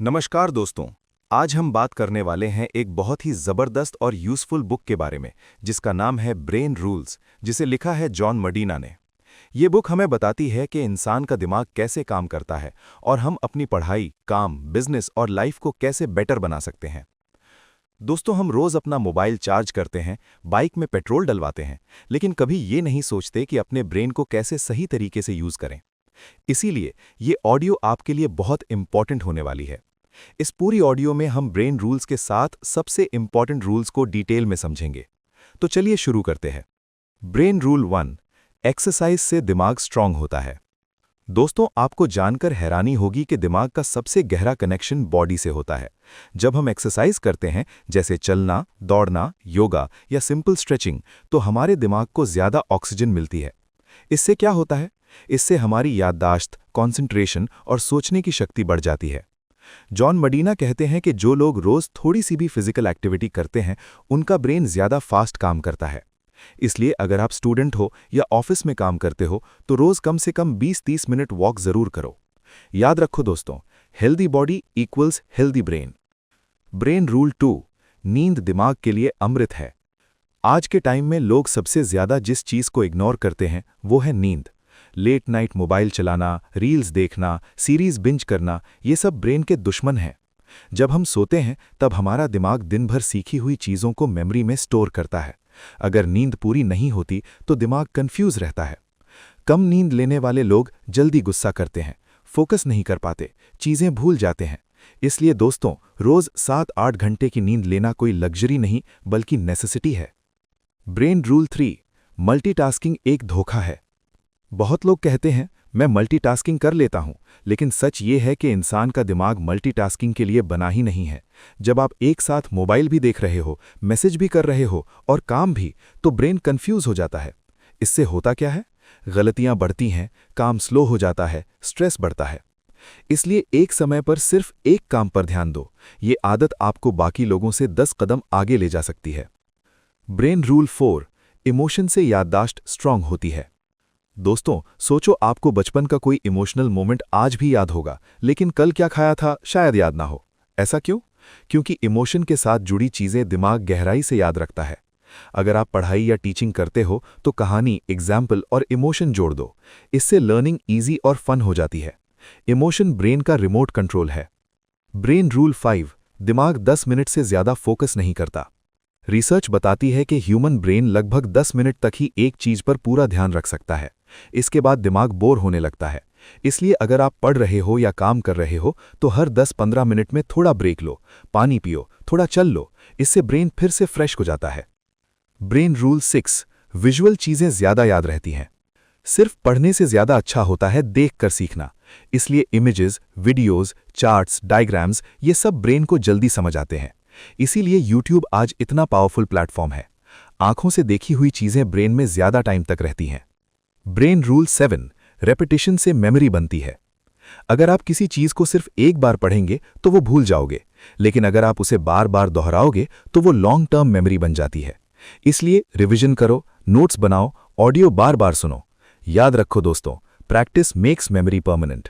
नमस्कार दोस्तों। आज हम बात करने वाले हैं एक बहुत ही ज़बरदस्त और यूज़फुल बुक के बारे में, जिसका नाम है ब्रेन रूल्स, जिसे लिखा है जॉन मडीना ने। ये बुक हमें बताती है कि इंसान का दिमाग कैसे काम करता है और हम अपनी पढ़ाई, काम, बिजनेस और लाइफ को कैसे बेटर बना सकते हैं। दोस्तों, हम रोज़ अपना मोबाइल चार्ज करते हैं, बाइक में पेट्रोल डलवाते हैं, लेकिन कभी ये नहीं सोचते कि अपने ब्रेन को कैसे सही तरीके से यूज़ करें। इसीलिए ये ऑडियो आपके लिए बहुत इंपॉर्टेंट होने वाली है। इस पूरी ऑडियो में हम ब्रेन रूल्स के साथ सबसे इंपॉर्टेंट रूल्स को डिटेल में समझेंगे। तो चलिए शुरू करते हैं। ब्रेन रूल 1, एक्सरसाइज से दिमाग स्ट्रांग होता है। दोस्तों, आपको जानकर हैरानी होगी कि दिमाग का सबसे गहरा कनेक्शन बॉडी से होता है। जब हम एक्सरसाइज करते हैं, जैसे चलना, दौड़ना, योगा या सिंपल स्ट्रेचिंग, तो हमारे दिमाग को ज्यादा ऑक्सीजन मिलती है। इससे क्या होता है? इससे हमारी याददाश्त, कंसंट्रेशन और सोचने की शक्ति बढ़ जाती है। जॉन मडीना कहते हैं कि जो लोग रोज थोड़ी सी भी फिजिकल एक्टिविटी करते हैं, उनका ब्रेन ज्यादा फास्ट काम करता है। इसलिए अगर आप स्टूडेंट हो या ऑफिस में काम करते हो, तो रोज कम से कम 20-30 मिनट वॉक जरूर करो। याद रखो दोस्तों, healthy body equals healthy brain. Brain rule 2, नींद दिमाग के लिए अमृत है। आज के टाइम में लोग सबसे ज्यादा जिस चीज को इग्नोर करते हैं, वो है नींद। लेट नाइट मोबाइल चलाना, रील्स देखना, सीरीज बिंज करना, ये सब ब्रेन के दुश्मन हैं। जब हम सोते हैं, तब हमारा दिमाग दिन भर सीखी हुई चीज़ों को मेमोरी में स्टोर करता है। अगर नींद पूरी नहीं होती, तो दिमाग कंफ्यूज रहता है। कम नींद लेने वाले लोग जल्दी गुस्सा करते हैं, फोकस नहीं कर पाते, चीज़ें भूल जाते हैं। इसलिए दोस्तों, रोज 7-8 घंटे की नींद लेना कोई लग्जरी नहीं, बल्कि नेसेसिटी है। ब्रेन रूल 3, मल्टीटास्किंग एक धोखा है। बहुत लोग कहते हैं, मैं मल्टीटास्किंग कर लेता हूं, लेकिन सच ये है कि इंसान का दिमाग मल्टीटास्किंग के लिए बना ही नहीं है। जब आप एक साथ मोबाइल भी देख रहे हो, मैसेज भी कर रहे हो और काम भी, तो ब्रेन कंफ्यूज हो जाता है। इससे होता क्या है? गलतियां बढ़ती हैं, काम स्लो हो जाता है, स्ट्रेस बढ़ता है। इसलिए एक समय पर सिर्फ एक काम पर ध्यान दो। ये आदत आपको बाकी लोगों से 10 कदम आगे ले जा सकती है। ब्रेन रूल 4, इमोशन से याददाश्त स्ट्रांग होती है। दोस्तों, सोचो आपको बचपन का कोई इमोशनल मोमेंट आज भी याद होगा, लेकिन कल क्या खाया था शायद याद ना हो। ऐसा क्यों? क्योंकि इमोशन के साथ जुड़ी चीजें दिमाग गहराई से याद रखता है। अगर आप पढ़ाई या टीचिंग करते हो, तो कहानी, एग्जाम्पल और इमोशन जोड़ दो। इससे लर्निंग ईजी और फन हो जाती है। इमोशन ब्रेन का रिमोट कंट्रोल है। ब्रेन रूल 5, दिमाग 10 मिनट से ज्यादा फोकस नहीं करता। रिसर्च बताती है कि ह्यूमन ब्रेन लगभग 10 मिनट तक ही एक चीज पर पूरा ध्यान रख सकता है। इसके बाद दिमाग बोर होने लगता है। इसलिए अगर आप पढ़ रहे हो या काम कर रहे हो, तो हर 10-15 मिनट में थोड़ा ब्रेक लो, पानी पियो, थोड़ा चल लो। इससे ब्रेन फिर से फ्रेश हो जाता है। ब्रेन रूल 6, विजुअल चीजें ज्यादा याद रहती हैं। सिर्फ पढ़ने से ज्यादा अच्छा होता है देखकर सीखना। इसलिए इमेजेस, वीडियोस, चार्ट्स, डायग्राम्स, ये सब ब्रेन को जल्दी समझ आते हैं। इसीलिए यूट्यूब आज इतना पावरफुल प्लेटफॉर्म है। आंखों से देखी हुई चीजें ब्रेन में ज्यादा टाइम तक रहती हैं। ब्रेन रूल 7, रेपिटेशन से मेमोरी बनती है। अगर आप किसी चीज को सिर्फ एक बार पढ़ेंगे, तो वो भूल जाओगे, लेकिन अगर आप उसे बार बार दोहराओगे, तो वो लॉन्ग टर्म मेमोरी बन जाती है। इसलिए रिवीजन करो, नोट्स बनाओ, ऑडियो बार बार सुनो। याद रखो दोस्तों, प्रैक्टिस मेक्स मेमोरी परमानेंट।